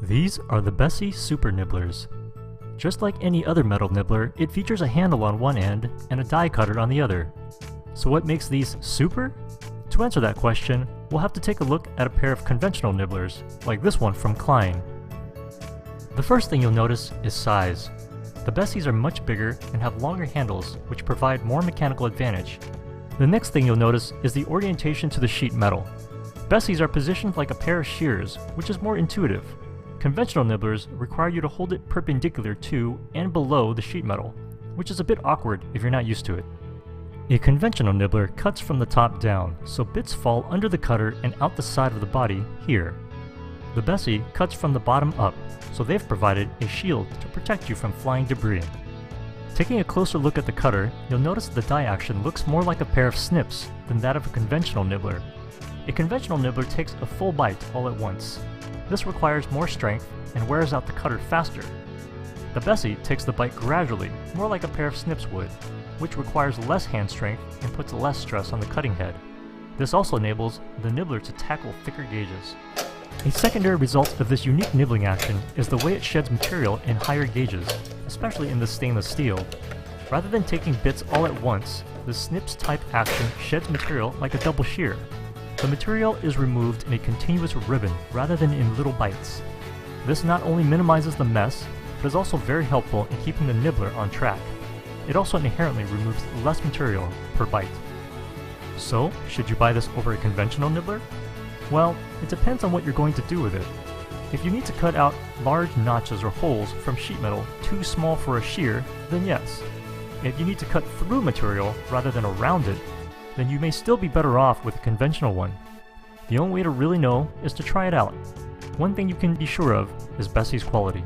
These are the Bessey Super Nibblers. Just like any other metal nibbler, it features a handle on one end and a die cutter on the other. So what makes these super? To answer that question, we'll have to take a look at a pair of conventional nibblers, like this one from Klein. The first thing you'll notice is size. The Besseys are much bigger and have longer handles, which provide more mechanical advantage. The next thing you'll notice is the orientation to the sheet metal. Besseys are positioned like a pair of shears, which is more intuitive. Conventional nibblers require you to hold it perpendicular to and below the sheet metal, which is a bit awkward if you're not used to it. A conventional nibbler cuts from the top down, so bits fall under the cutter and out the side of the body here. The Bessey cuts from the bottom up, so they've provided a shield to protect you from flying debris. Taking a closer look at the cutter, you'll notice the die action looks more like a pair of snips than that of a conventional nibbler. A conventional nibbler takes a full bite all at once. This requires more strength and wears out the cutter faster. The Bessey takes the bite gradually, more like a pair of snips would, which requires less hand strength and puts less stress on the cutting head. This also enables the nibbler to tackle thicker gauges. A secondary result of this unique nibbling action is the way it sheds material in higher gauges, especially in the stainless steel. Rather than taking bits all at once, the snips type action sheds material like a double shear. The material is removed in a continuous ribbon rather than in little bites. This not only minimizes the mess, but is also very helpful in keeping the nibbler on track. It also inherently removes less material per bite. So, should you buy this over a conventional nibbler? Well, it depends on what you're going to do with it. If you need to cut out large notches or holes from sheet metal too small for a shear, then yes. If you need to cut through material rather than around it, then you may still be better off with a conventional one. The only way to really know is to try it out. One thing you can be sure of is Bessey's quality.